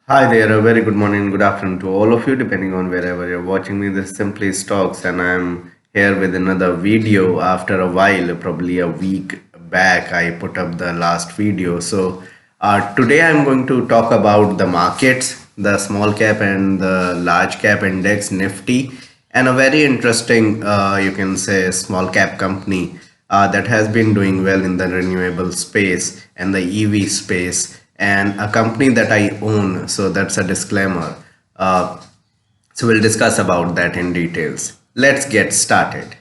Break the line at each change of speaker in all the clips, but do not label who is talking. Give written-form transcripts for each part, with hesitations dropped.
Hi there, a very good morning, good afternoon to all of you, depending on wherever you're watching me. This is Simply Stocks, and I'm here with another video after a while, probably a week back. I put up the last video. Today I'm going to talk about the markets, the small cap and the large cap index, Nifty, and a very interesting, you can say, small cap company that has been doing well in the renewable space and the EV space, and a company that I own. So that's a disclaimer. So we'll discuss about that in details. Let's get started.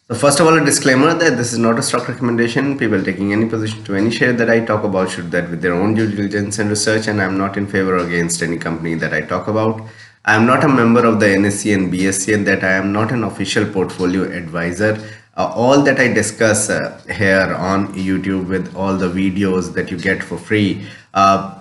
So first of all, a disclaimer that this is not a stock recommendation. People taking any position to any share that I talk about should that with their own due diligence and research, and I'm not in favor or against any company that I talk about. I am not a member of the NSE and BSE, and that I am not an official portfolio advisor. All that I discuss here on YouTube with all the videos that you get for free are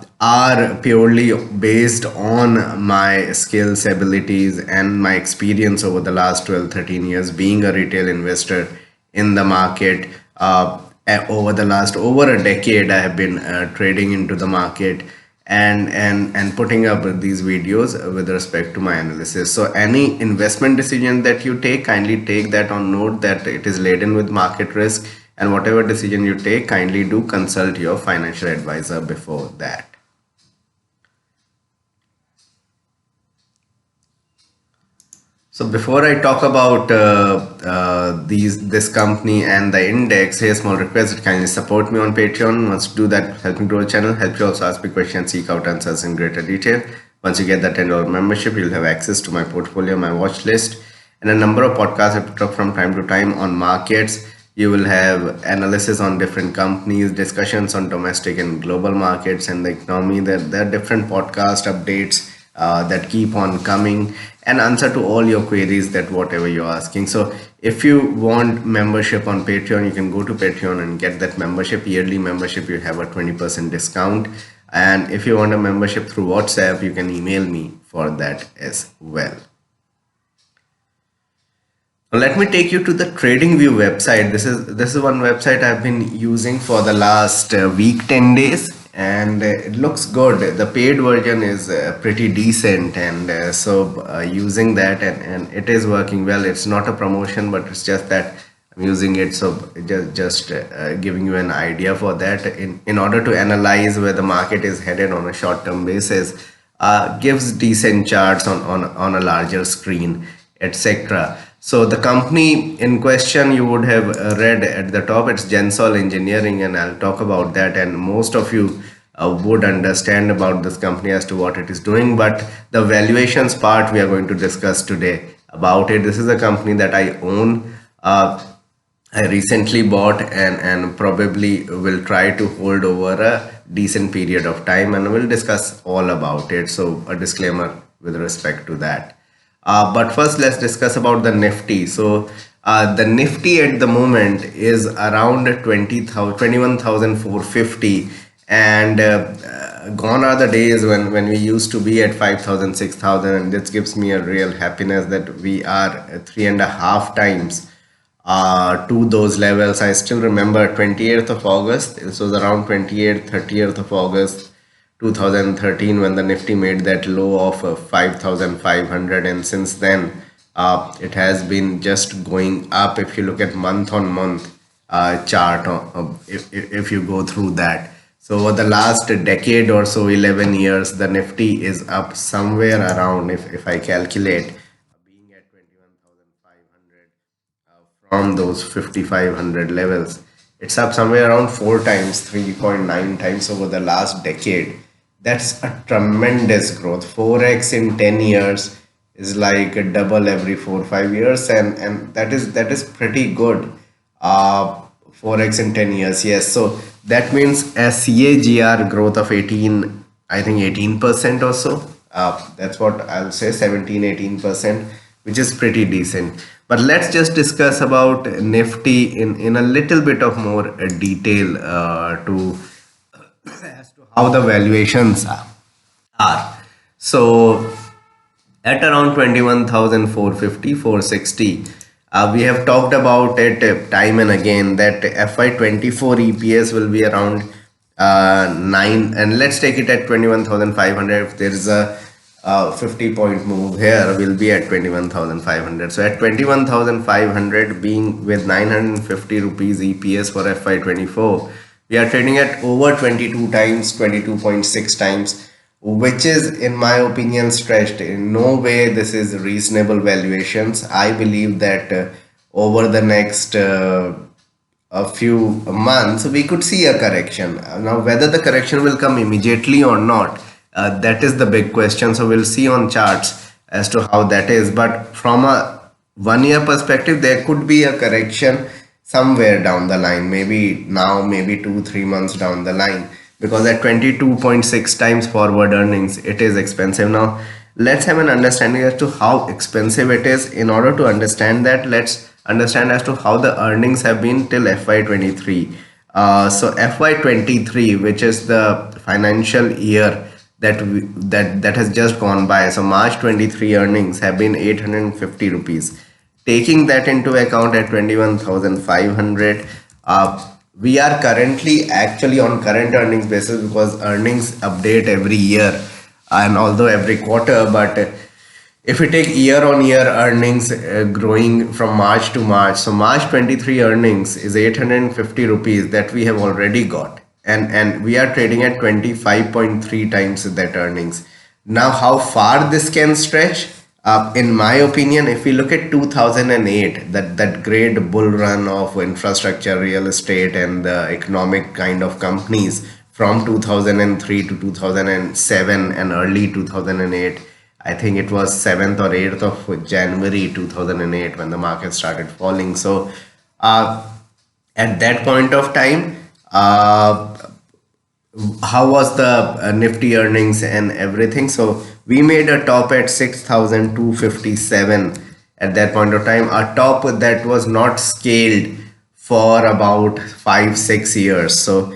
purely based on my skills, abilities, and my experience over the last 12, 13 years being a retail investor in the market. Over the last over a decade, I have been trading into the market and putting up these videos with respect to my analysis. So any investment decision that you take, kindly take that on note that it is laden with market risk, and whatever decision you take, kindly do consult your financial advisor before that. So before I talk about this company and the index, here's a small request that kindly support me on Patreon. Once you do that, help me grow the channel, help you also ask me questions, seek out answers in greater detail. Once you get that $10 membership, you'll have access to my portfolio, my watch list, and a number of podcasts I put up from time to time on markets. You will have analysis on different companies, discussions on domestic and global markets and the economy. There are different podcast updates that keep on coming, and answer to all your queries that whatever you're asking. So if you want membership on Patreon, you can go to Patreon and get that membership. Yearly membership, you have a 20% discount. And if you want a membership through WhatsApp, you can email me for that as well. Let me take you to the TradingView website. This is one website I've been using for the last week, 10 days, and it looks good. The paid version is pretty decent, and using that, and it is working well. It's not a promotion, but it's just that I'm using it. So just giving you an idea for that in order to analyze where the market is headed on a short-term basis. Gives decent charts on a larger screen, etc. So the company in question you would have read at the top, it's Gensol Engineering, and I'll talk about that. And most of you would understand about this company as to what it is doing. But the valuations part we are going to discuss today about it. This is a company that I own. I recently bought and probably will try to hold over a decent period of time, and we'll discuss all about it. So a disclaimer with respect to that. But first, let's discuss about the Nifty. So the Nifty at the moment is around 21,450, and gone are the days when we used to be at 5,000, 6,000, and this gives me a real happiness that we are 3.5 times to those levels. I still remember 28th of August. This was around 28th, 30th of August 2013 when the Nifty made that low of 5,500, and since then it has been just going up. If you look at month on month chart, if you go through that, so over the last decade or so, 11 years, the Nifty is up somewhere around, if I calculate, being at 21,500 from those 5,500 levels. It's up somewhere around 4 times, 3.9 times over the last decade. That's a tremendous growth. 4x in 10 years is like a double every 4 5 years, and that is pretty good. 4x in 10 years, yes. So that means a CAGR growth of 18, I think 18% or so. That's what I'll say, 17, 18%, which is pretty decent. But let's just discuss about Nifty in a little bit of more detail to as to how the valuations are. So at around 21,450, 460, we have talked about it time and again that FY24 EPS will be around 9, and let's take it at 21,500. If there is a 50-point move here, we'll be at 21,500. So at 21,500, being with 950 rupees EPS for FY24, we are trading at over 22 times, 22.6 times, which is, in my opinion, stretched. In no way this is reasonable valuations. I believe that over the next a few months, we could see a correction. Now, whether the correction will come immediately or not, that is the big question. So we'll see on charts as to how that is. But from a 1 year perspective, there could be a correction somewhere down the line, maybe now, maybe 2-3 months down the line, because at 22.6 times forward earnings, it is expensive. Now, let's have an understanding as to how expensive it is. In order to understand that, let's understand as to how the earnings have been till FY23. So FY23, which is the financial year that has just gone by. So March 23 earnings have been 850 rupees. Taking that into account at 21,500, we are currently actually on current earnings basis, because earnings update every year and although every quarter, but if we take year on year earnings growing from March to March, so March 23 earnings is 850 rupees that we have already got, and we are trading at 25.3 times that earnings. Now, how far this can stretch? In my opinion, if we look at 2008, that great bull run of infrastructure, real estate, and the economic kind of companies from 2003 to 2007 and early 2008, I think it was 7th or 8th of January 2008 when the market started falling. So at that point of time, how was the Nifty earnings and everything? So we made a top at 6,257 at that point of time, a top that was not scaled for about 5-6 years. So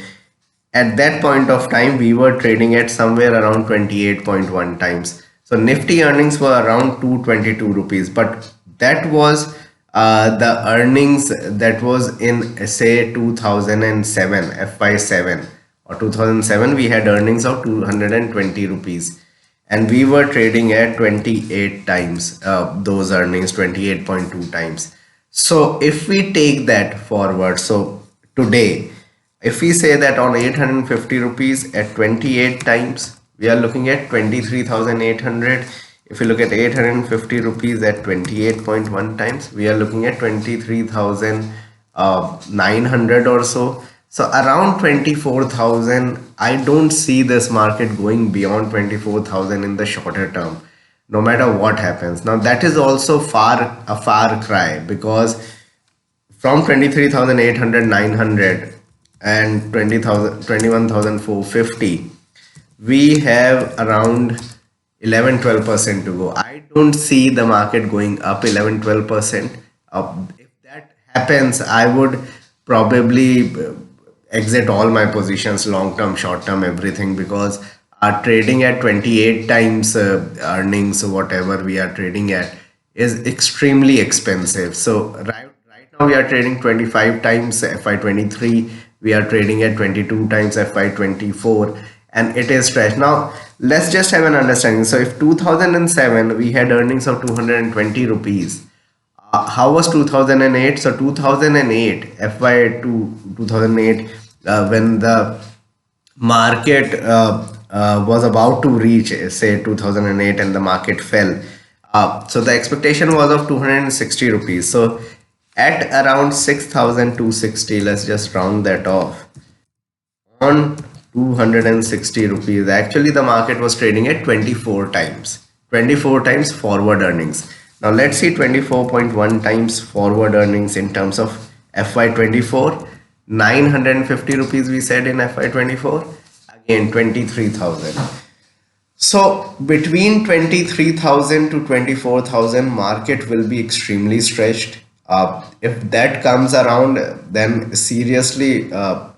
at that point of time, we were trading at somewhere around 28.1 times. So Nifty earnings were around 222 rupees, but that was the earnings that was in, say, 2007, FY7 or 2007, we had earnings of 220 rupees, and we were trading at 28 times those earnings, 28.2 times. So if we take that forward, so today, if we say that on 850 rupees at 28 times, we are looking at 23,800. If we look at 850 rupees at 28.1 times, we are looking at 23,900 or so. So around 24,000. I don't see this market going beyond 24,000 in the shorter term, no matter what happens. Now that is also a far cry, because from 23,800, 900 and 20,000, 21,450, we have around 11-12% to go. I don't see the market going up 11-12%. If that happens, I would probably exit all my positions, long term, short term, everything, because trading at 28 times earnings, whatever we are trading at, is extremely expensive. So right now we are trading 25 times FY23, we are trading at 22 times FY24, and it is stretched. Now let's just have an understanding. So if 2007 we had earnings of 220 rupees, how was 2008? So 2008, FY to 2008, when the market was about to reach, say, 2008, and the market fell. So the expectation was of 260 rupees. So at around 6,260, let's just round that off. On 260 rupees, actually the market was trading at 24 times forward earnings. Now let's see 24.1 times forward earnings in terms of FY24. 950 rupees we said in FY24, again 23,000. So between 23,000 to 24,000, market will be extremely stretched. If that comes around, then seriously,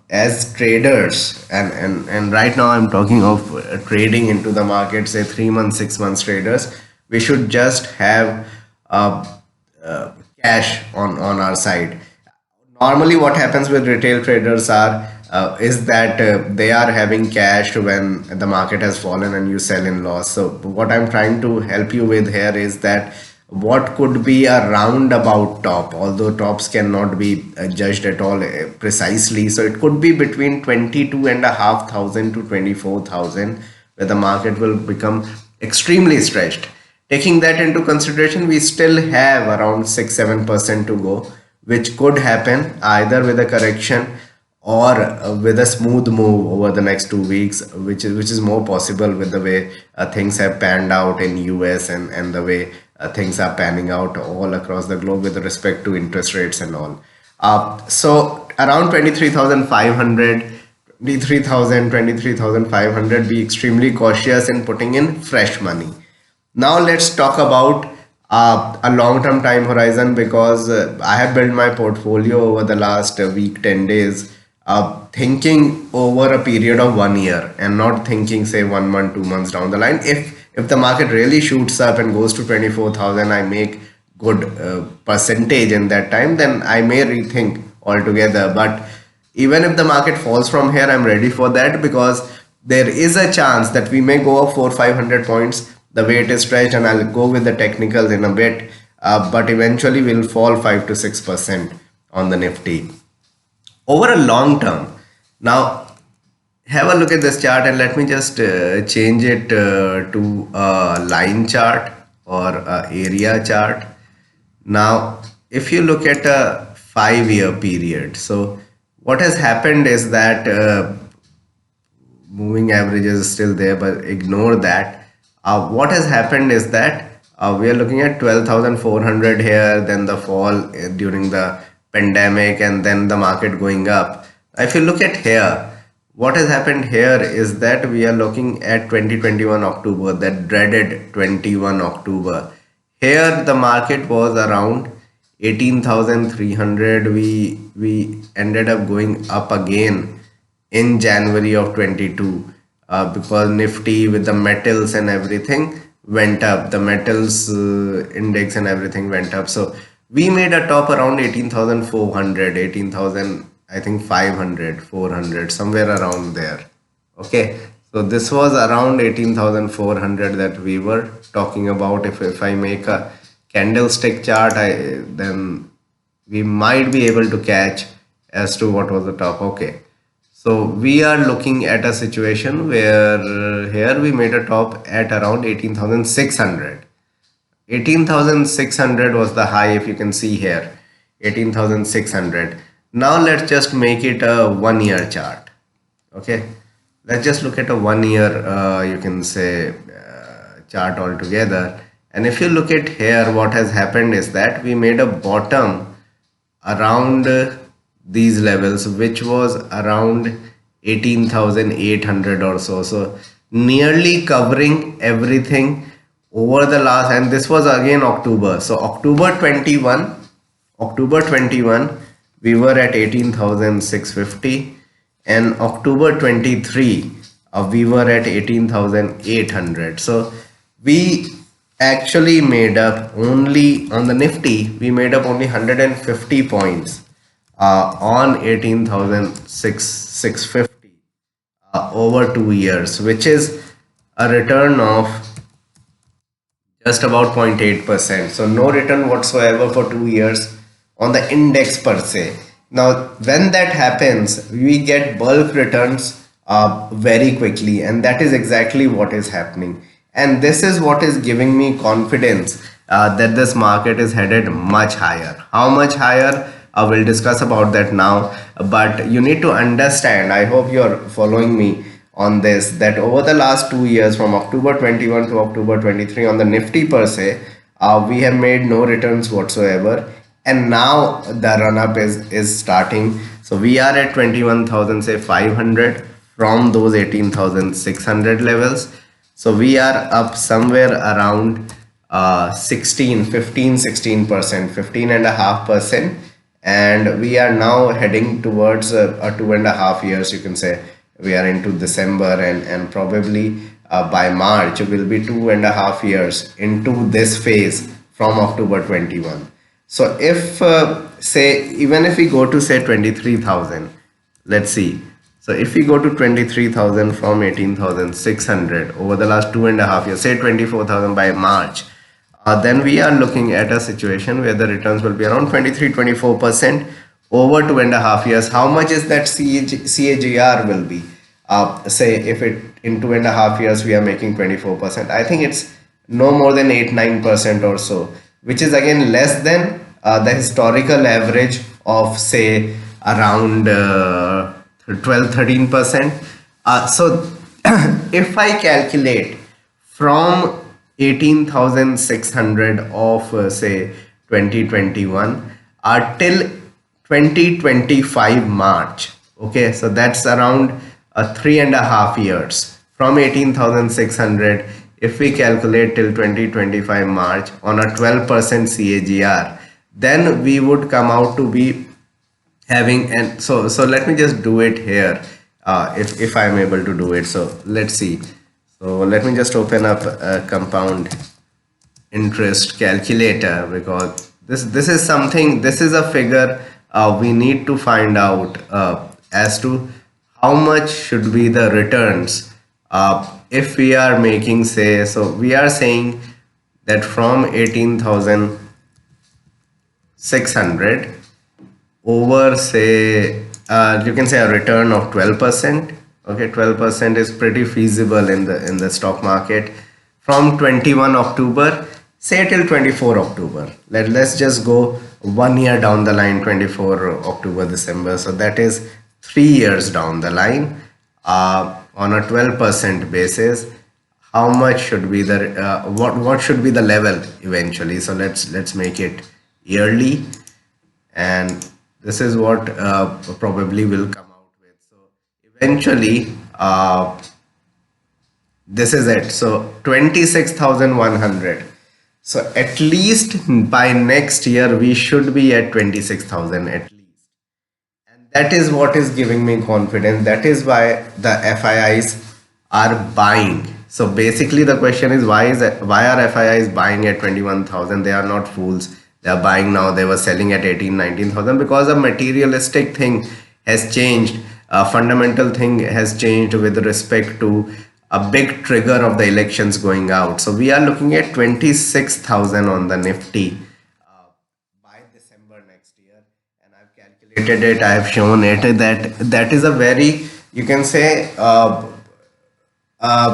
as traders, and right now I'm talking of trading into the market, say 3 months, 6 months traders, we should just have cash on our side. Normally what happens with retail traders are is that they are having cash when the market has fallen and you sell in loss. So what I'm trying to help you with here is that what could be a roundabout top, although tops cannot be judged at all precisely. So it could be between 22,500 to 24,000, where the market will become extremely stretched. Taking that into consideration, we still have around 6-7% to go, which could happen either with a correction or with a smooth move over the next 2 weeks, which is more possible with the way things have panned out in US, and the way things are panning out all across the globe with respect to interest rates and all. So around 23,500, 23,500, be extremely cautious in putting in fresh money. Now let's talk about a long-term time horizon, because I have built my portfolio over the last week, 10 days, thinking over a period of 1 year and not thinking say 1 month, 2 months down the line. If the market really shoots up and goes to 24,000, I make good percentage in that time, then I may rethink altogether. But even if the market falls from here, I'm ready for that, because there is a chance that we may go up 400-500 points the way it is stretched, and I'll go with the technicals in a bit, but eventually we'll fall 5 to 6% on the Nifty over a long term. Now have a look at this chart, and let me just change it to a line chart or a area chart. Now if you look at a 5 year period, so what has happened is that moving averages is still there, but ignore that. What has happened is that we are looking at 12,400 here, then the fall during the pandemic, and then the market going up. If you look at here, what has happened here is that we are looking at 2021 October, that dreaded 21 October. Here the market was around 18,300. We ended up going up again in January of 22, because Nifty with the metals and everything went up. The metals index and everything went up. So we made a top around 18,400, 18,000, I think 500, 400, somewhere around there. Okay. So this was around 18,400 that we were talking about. If I make a candlestick chart, then we might be able to catch as to what was the top. Okay. So we are looking at a situation where here we made a top at around 18,600. 18,600 was the high, if you can see here, 18,600. Now let's just make it a 1 year chart. Okay, let's just look at a 1 year, you can say, chart altogether. And if you look at here, what has happened is that we made a bottom around these levels, which was around 18,800 or so. So nearly covering everything over the last, and this was again October. So October 21, we were at 18,650, and October 23, we were at 18,800. So we actually made up only on the Nifty, we made up only 150 points on 18,650 over 2 years, which is a return of just about 0.8%. So no return whatsoever for 2 years on the index per se. Now when that happens, we get bulk returns very quickly, and that is exactly what is happening. And this is what is giving me confidence that this market is headed much higher. How much higher? We'll discuss about that now. But you need to understand, I hope you're following me on this, that over the last 2 years, from October 21 to October 23 on the Nifty per se, we have made no returns whatsoever. And now the run up is starting. So we are at 21,000, say 500 from those 18,600 levels. So we are up somewhere around 16%, 15.5%. And we are now heading towards a 2.5 years, you can say. We are into December, and probably by March will be 2.5 years into this phase from October 21. So if say, even if we go to say 23,000, let's see, So if we go to 23,000 from 18,600 over the last 2.5 years, say 24,000 by March, then we are looking at a situation where the returns will be around 23-24% over 2.5 years. How much is that CAGR will be? Say if it in 2.5 years we are making 24%, I think it's no more than 8-9% or so, which is again less than the historical average of say around 12-13%. So if I calculate from 18,600 of say 2021 till 2025 March, okay, so that's around 3.5 years. From 18,600, if we calculate till 2025 March on a 12% CAGR, then we would come out to be having, and so let me just do it here, if I'm able to do it. So let's see. So let me just open up a compound interest calculator, because this is something, this is a figure we need to find out as to how much should be the returns if we are making, say, so we are saying that from 18,600 over, say, you can say a return of 12%. Okay, 12% is pretty feasible in the stock market from 21 October, say till 24 October. Let's just go 1 year down the line, 24 October, December. So that is 3 years down the line, on a 12% basis. How much should be the what should be the level eventually? So let's make it yearly, and this is what probably will come out with. So eventually this is it. So 26,100. So at least by next year we should be at 26,000 at least. And that is what is giving me confidence. That is why the FIIs are buying. So basically the question is, why are FIIs buying at 21,000? They are not fools. They are buying now. They were selling at 18-19,000 because a materialistic thing has changed. A fundamental thing has changed with respect to a big trigger of the elections going out. So we are looking at 26,000 on the Nifty by December next year, and I've calculated it. I have shown it that is a very, you can say,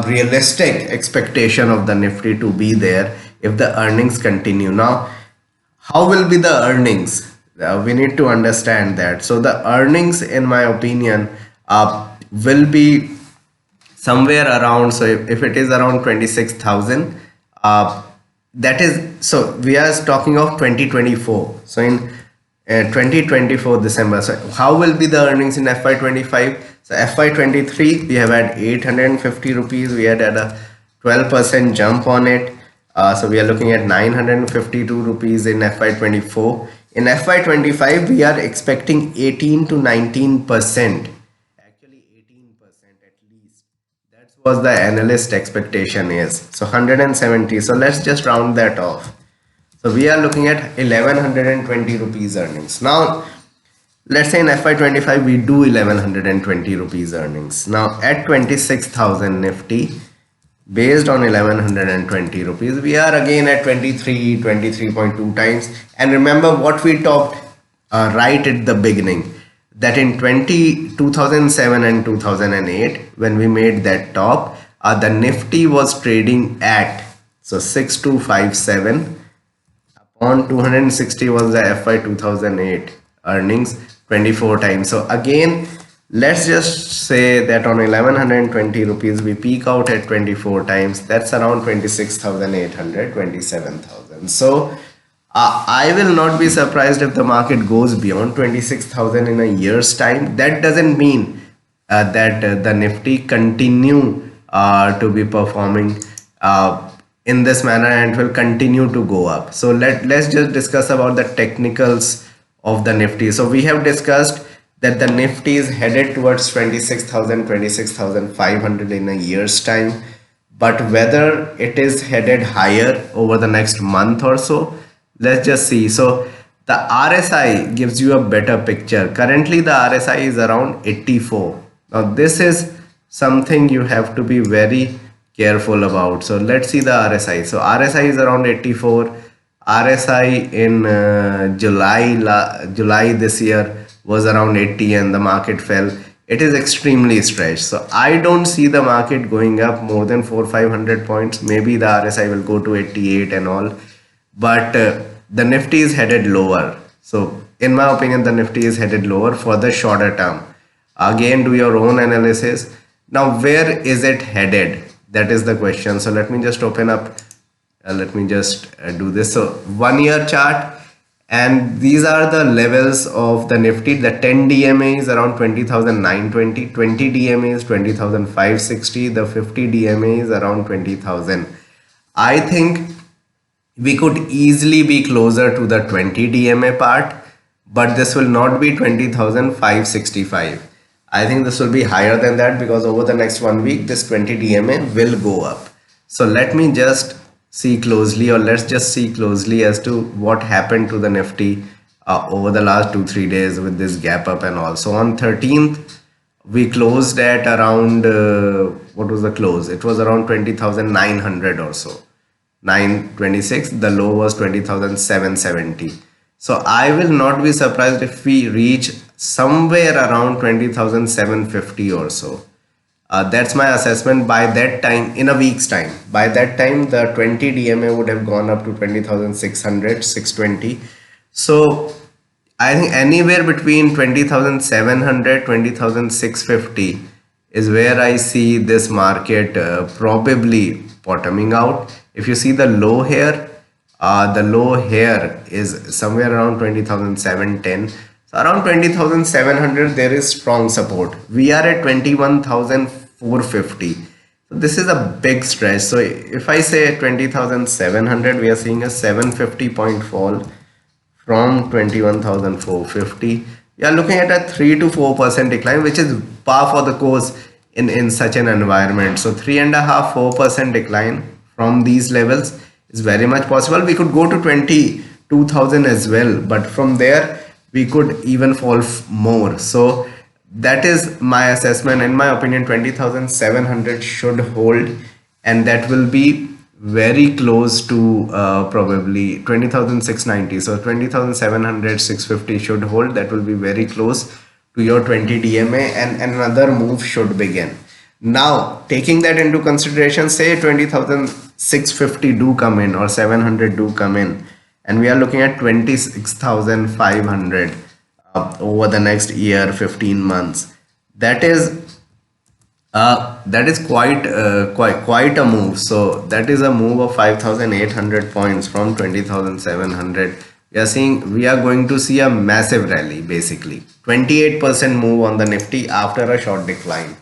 realistic expectation of the Nifty to be there if the earnings continue. Now, how will be the earnings? We need to understand that. So the earnings, in my opinion, will be somewhere around, so if it is around 26,000, that is, so we are talking of 2024. So in 2024 December, so how will be the earnings in FY25? So FY23 we have had 850 rupees. We had a 12% jump on it. So we are looking at 952 rupees in FY24. In FY25 we are expecting 18 to 19%. Actually 18% at least. That was the analyst expectation is. So 170. So let's just round that off. So we are looking at 1120 rupees earnings. Now let's say in FY25 we do 1120 rupees earnings. Now at 26,000 Nifty, based on 1120 rupees, we are again at 23.2 times. And remember what we talked right at the beginning, that in 2007 and 2008 when we made that top, the Nifty was trading at, so 6257 upon 260 was the FY 2008 earnings, 24 times. So again, let's just say that on 1120 rupees we peak out at 24 times. That's around 26,800, 27,000. So I will not be surprised if the market goes beyond 26,000 in a year's time. That doesn't mean that the Nifty continue to be performing in this manner and will continue to go up. So let's just discuss about the technicals of the Nifty. So we have discussed that the Nifty is headed towards 26,000, 26,500 in a year's time. But whether it is headed higher over the next month or so, let's just see. So the RSI gives you a better picture. Currently the RSI is around 84. Now this is something you have to be very careful about. So let's see the RSI. So RSI is around 84. RSI in July this year was around 80 and the market fell. It is extremely stretched. So I don't see the market going up more than 400-500 points. Maybe the RSI will go to 88 and all, but the Nifty is headed lower. So in my opinion, the Nifty is headed lower for the shorter term. Again, do your own analysis. Now where is it headed? That is the question. So let me just open up, let me just do this. So 1 year chart, and these are the levels of the Nifty. The 10 DMA is around 20,920, 20 DMA is 20,560, the 50 DMA is around 20,000. I think we could easily be closer to the 20 DMA part, but this will not be 20,565. I think this will be higher than that, because over the next 1 week this 20 DMA will go up. So let me just see closely, or let's just see closely as to what happened to the Nifty over the last 2-3 days with this gap up and all. So on 13th we closed at around what was the close? It was around 20,900 or so, 926. The low was 20,770. So I will not be surprised if we reach somewhere around 20,750 or so. That's my assessment. By that time, in a week's time, by that time the 20 DMA would have gone up to 20,600, 620. So I think anywhere between 20,700, 20,650 is where I see this market probably bottoming out. If you see the low here, the low here is somewhere around 20,710. So around 20,700 there is strong support. We are at 21,450. So this is a big stretch. So if I say 20,700, we are seeing a 750 point fall from 21,450. We are looking at a 3 to 4% decline, which is par for the course in such an environment. So 3.5-4% decline from these levels is very much possible. We could go to 22,000 as well, but from there we could even fall more. So that is my assessment. In my opinion, 20,700 should hold, and that will be very close to probably 20,690. So 20,700, 650 should hold. That will be very close to your 20 DMA, and another move should begin. Now, taking that into consideration, say 20,650 do come in, or 700 do come in, and we are looking at 26,500 over the next year, 15 months. That is quite a move. So that is a move of 5,800 points from 20,700. We are going to see a massive rally, basically 28% move on the Nifty after a short decline.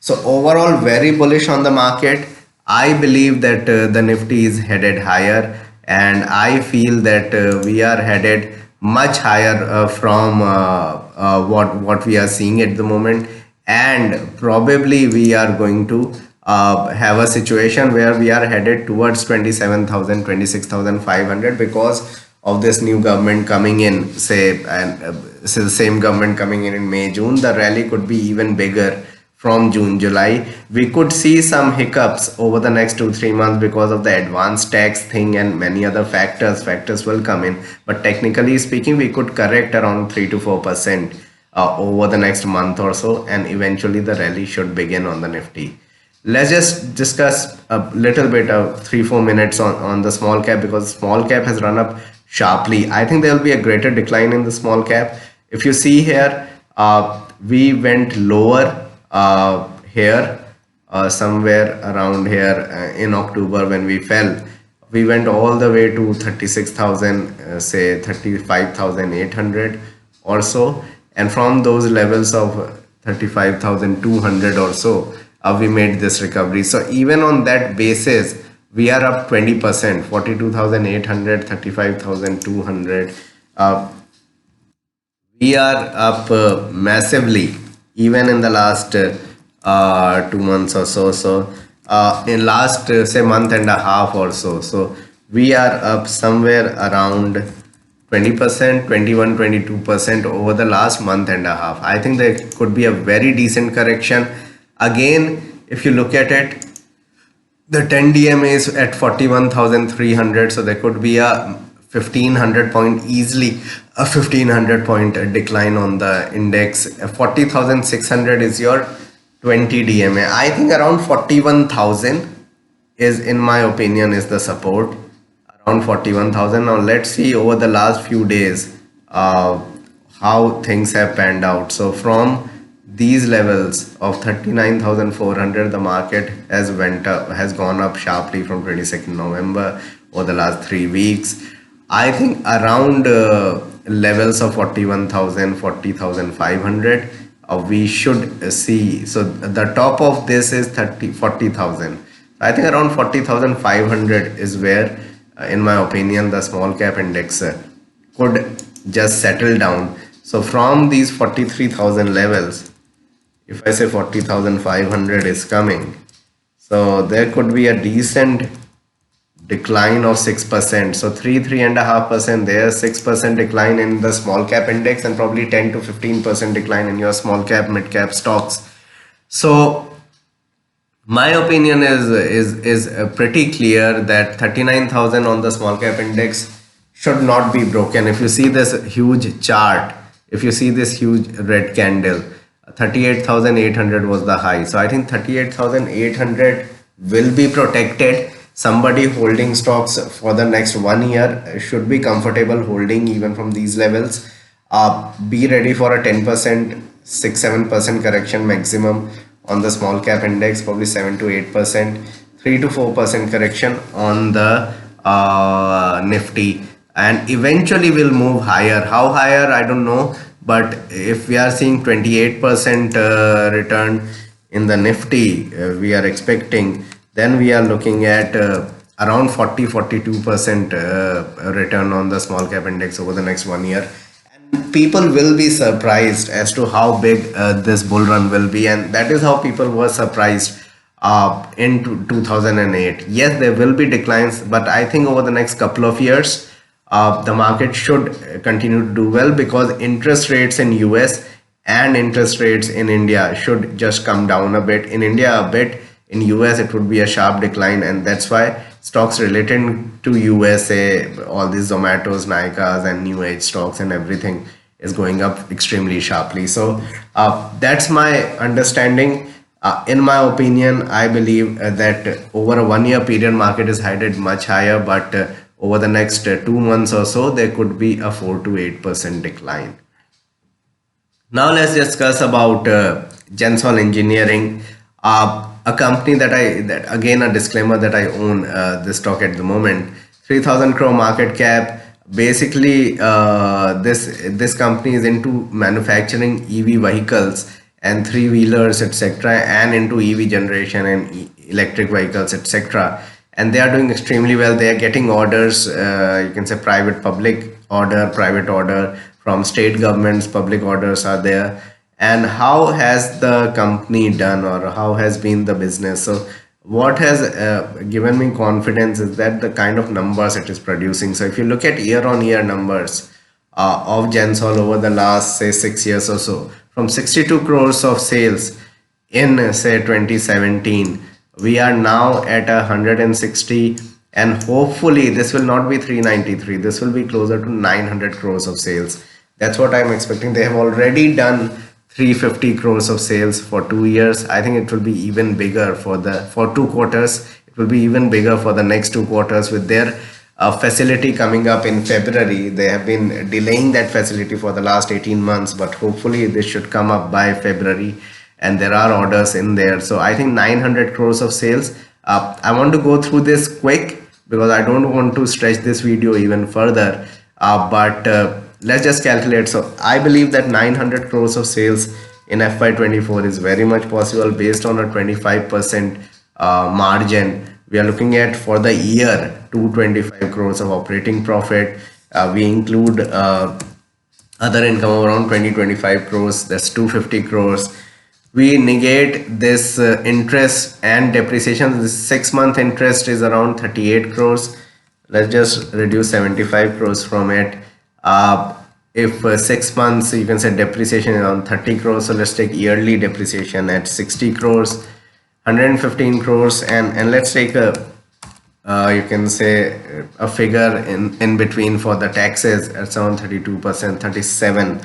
So overall, very bullish on the market. I believe that the Nifty is headed higher, and I feel that we are headed much higher from what we are seeing at the moment, and probably we are going to have a situation where we are headed towards 27,000, 26,500 because of this new government coming in, say, and so the same government coming in May, June. The rally could be even bigger from June, July. We could see some hiccups over the next 2-3 months because of the advanced tax thing, and many other factors will come in. But technically speaking, we could correct around 3 to 4% over the next month or so, and eventually the rally should begin on the Nifty. Let's just discuss a little bit of 3-4 minutes on the small cap, because small cap has run up sharply. I think there will be a greater decline in the small cap. If you see here, we went lower here somewhere around here in October when we fell. We went all the way to 36,000, say 35,800 or so, and from those levels of 35,200 or so, we made this recovery. So even on that basis, we are up 20%, 42,800, 35,200. We are up massively, even in the last 2 months or so. So in last say month and a half or so, so we are up somewhere around 20%, 21, 22% over the last month and a half. I think there could be a very decent correction. Again, if you look at it, the 10 DMA is at 41,300, so there could be a 1500 point, easily a 1500 point decline on the index. 40,600 is your 20 DMA. I think around 41,000 is, in my opinion, is the support, around 41,000. Now let's see over the last few days how things have panned out. So from these levels of 39,400, the market has gone up sharply from 22nd November over the last 3 weeks. I think around levels of 41,000, 40,500, we should see. So the top of this is 40,000. I think around 40,500 is where, in my opinion, the small cap index could just settle down. So from these 43,000 levels, if I say 40,500 is coming, so there could be a decent decline of 6%. So 3.5% there, 6% decline in the small cap index, and probably 10 to 15% decline in your small cap, mid cap stocks. So my opinion is pretty clear that 39,000 on the small cap index should not be broken. If you see this huge chart, if you see this huge red candle, 38,800 was the high. So I think 38,800 will be protected. Somebody holding stocks for the next 1 year should be comfortable holding even from these levels. Be ready for a 10%, 6-7% correction maximum on the small cap index, probably 7 to 8%, 3 to 4% correction on the Nifty, and eventually will move higher. How higher, I don't know, but if we are seeing 28% return in the Nifty, we are expecting, then we are looking at around 42% return on the small cap index over the next 1 year. And people will be surprised as to how big this bull run will be, and that is how people were surprised in 2008. Yes, there will be declines, but I think over the next couple of years, the market should continue to do well, because interest rates in US and interest rates in India should just come down a bit. In India a bit, in US it would be a sharp decline, and that's why stocks related to USA, all these Zomatos, Nykas and new age stocks and everything is going up extremely sharply. So that's my understanding. In my opinion, I believe that over a 1 year period market is headed much higher, but over the next 2 months or so, there could be a 4 to 8% decline. Now let's discuss about Gensol Engineering, a company that again, a disclaimer, that I own this stock at the moment. 3,000 crore market cap. Basically, this company is into manufacturing EV vehicles and three-wheelers, etc., and into EV generation and electric vehicles, etc. And they are doing extremely well. They are getting orders, you can say private order from state governments, public orders are there. And how has the company done, or how has been the business? So what has given me confidence is that the kind of numbers it is producing. So if you look at year-on-year numbers of Gensol over the last, say, 6 years or so, from 62 crores of sales in, say, 2017, we are now at 160, and hopefully this will not be 393, this will be closer to 900 crores of sales. That's what I'm expecting. They have already done 350 crores of sales for 2 years. I think it will be even bigger for 2 quarters. It will be even bigger for the next 2 quarters with their facility coming up in February. They have been delaying that facility for the last 18 months, but hopefully this should come up by February, and there are orders in there. So I think 900 crores of sales. I want to go through this quick because I don't want to stretch this video even further, but let's just calculate. So I believe that 900 crores of sales in FY24 is very much possible based on a 25% margin. We are looking at, for the year, 225 crores of operating profit. We include other income of around 20-25 crores, that's 250 crores. We negate this interest and depreciation. This 6-month interest is around 38 crores. Let's just reduce 75 crores from it. Uh, if 6 months, you can say depreciation is around 30 crores. So let's take yearly depreciation at 60 crores, 115 crores, and let's take a you can say a figure in between for the taxes at around 32%, 37.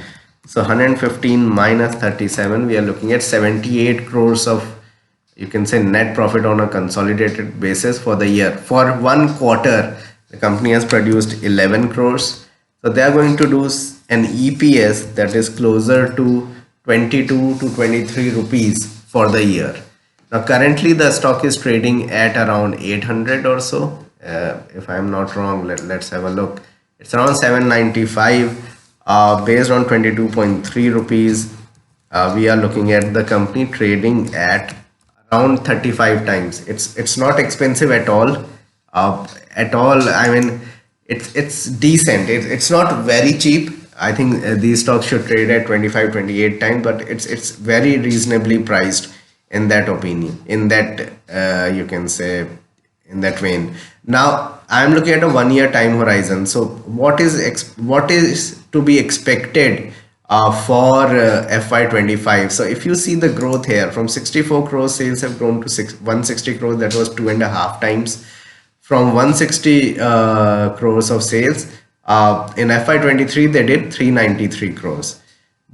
So 115 minus 37, we are looking at 78 crores of, you can say, net profit on a consolidated basis for the year. For one quarter, the company has produced 11 crores. So they are going to do an EPS that is closer to 22 to 23 rupees for the year. Now, currently the stock is trading at around 800 or so. If I'm not wrong, let's have a look. It's around 795 based on 22.3 rupees. We are looking at the company trading at around 35 times. It's not expensive at all. I mean, it's decent. It's not very cheap. I think these stocks should trade at 25, 28 times, but it's very reasonably priced in that opinion, in that you can say, in that vein. Now I'm looking at a 1 year time horizon. So what is to be expected for FY25? So if you see the growth here, from 64 crores sales have grown to 160 crores, that was 2.5 times. From 160 crores of sales in FY23, they did 393 crores.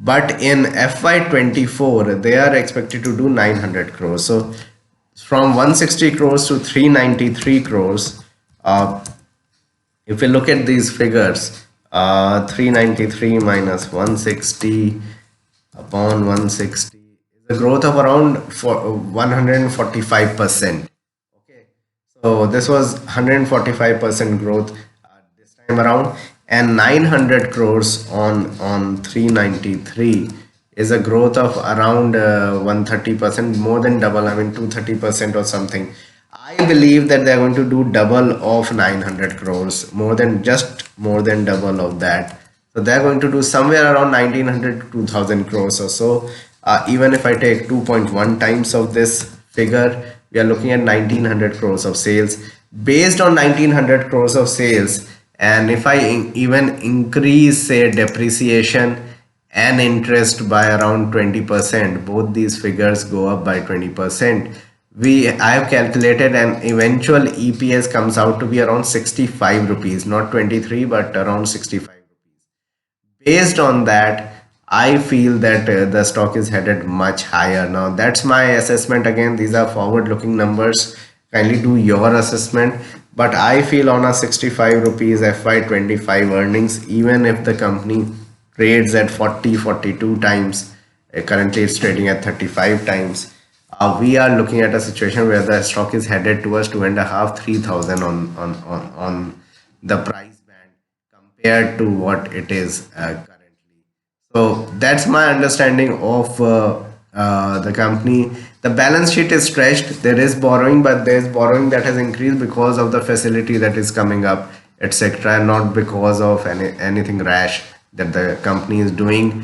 But in FY24, they are expected to do 900 crores. So from 160 crores to 393 crores, if we look at these figures, 393 minus 160 upon 160 is a growth of around 145%. Okay, so this was 145% growth this time around, and 900 crores on 393 is a growth of around 130%, more than double. I mean 230% or something. I believe that they're going to do double of 900 crores, more than double of that. So they're going to do somewhere around 1900 to 2000 crores or so. Even if I take 2.1 times of this figure, we are looking at 1900 crores of sales. Based on 1900 crores of sales, and if I even increase, say, depreciation and interest by around 20%, both these figures go up by 20%. I have calculated, and eventual EPS comes out to be around 65 rupees, not 23, but around 65. Based on that, I feel that the stock is headed much higher. Now that's my assessment. Again, these are forward looking numbers. Kindly do your assessment. But I feel on a 65 rupees FY25 earnings, even if the company trades at 40, 42 times, currently it's trading at 35 times, we are looking at a situation where the stock is headed towards 2.5, 3,000 on the price band compared to what it is currently. So that's my understanding of the company. The balance sheet is stretched. There is borrowing, but there is borrowing that has increased because of the facility that is coming up, etc., and not because of anything rash that the company is doing.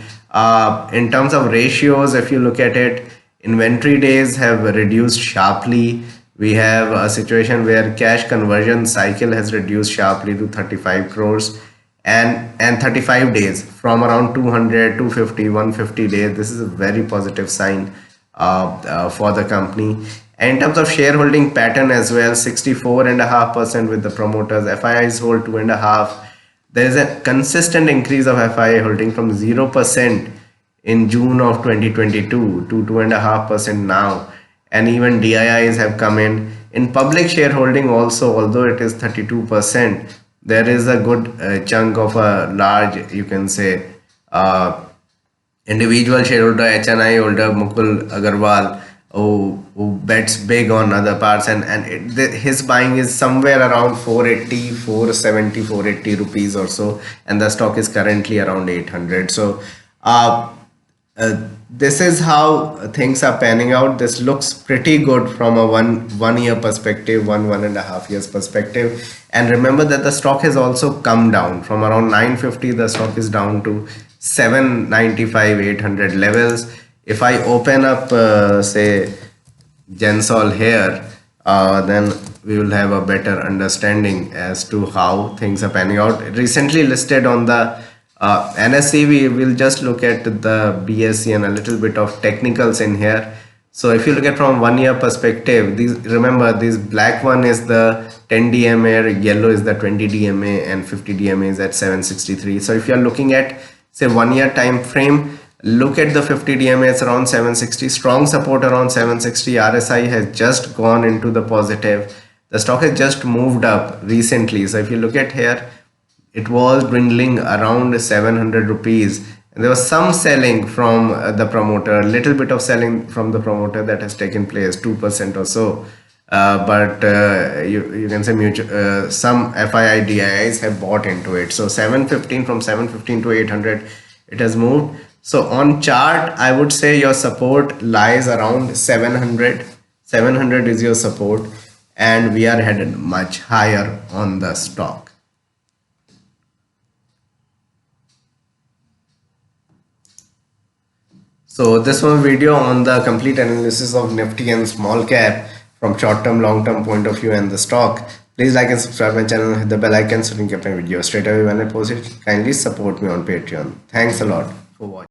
In terms of ratios, if you look at it, inventory days have reduced sharply. We have a situation where cash conversion cycle has reduced sharply to 35 crores, and 35 days from around 200, 250, 150 days. This is a very positive sign for the company. And in terms of shareholding pattern as well, 64.5% with the promoters. FIIs hold 2.5. There is a consistent increase of FII holding from 0% in June of 2022 to 2.5% now. And even DIIs have come in. In public shareholding also, although it is 32%, there is a good chunk of a large, you can say, individual shareholder, HNI holder Mukul Agarwal, who bets big on other parts, and his buying is somewhere around 480, 470, 480 rupees or so, and the stock is currently around 800. So this is how things are panning out. This looks pretty good from a one year perspective, 1.5 years perspective. And remember that the stock has also come down from around 950. The stock is down to 795, 800 levels. If I open up say Gensol here, then we will have a better understanding as to how things are panning out. Recently listed on the NSE, we will just look at the BSE and a little bit of technicals in here. So if you look at from 1 year perspective, these, remember this black one is the 10 DMA, yellow is the 20 DMA, and 50 DMA is at 763. So if you are looking at say 1 year time frame, look at the 50 DMA, it's around 760, strong support around 760. RSI has just gone into the positive. The stock has just moved up recently. So if you look at here, it was dwindling around 700 rupees, and there was some selling from the promoter, a little bit of selling from the promoter that has taken place, 2% or so. But you can say mutual, some FII DIIs have bought into it. So 715, from 715 to 800 it has moved. So on chart, I would say your support lies around 700. 700 is your support, and we are headed much higher on the stock. So this was a video on the complete analysis of Nifty and small cap from short term, long term point of view and the stock. Please like and subscribe my channel, hit the bell icon so you can get my video straight away when I post it. Kindly support me on Patreon. Thanks a lot for watching.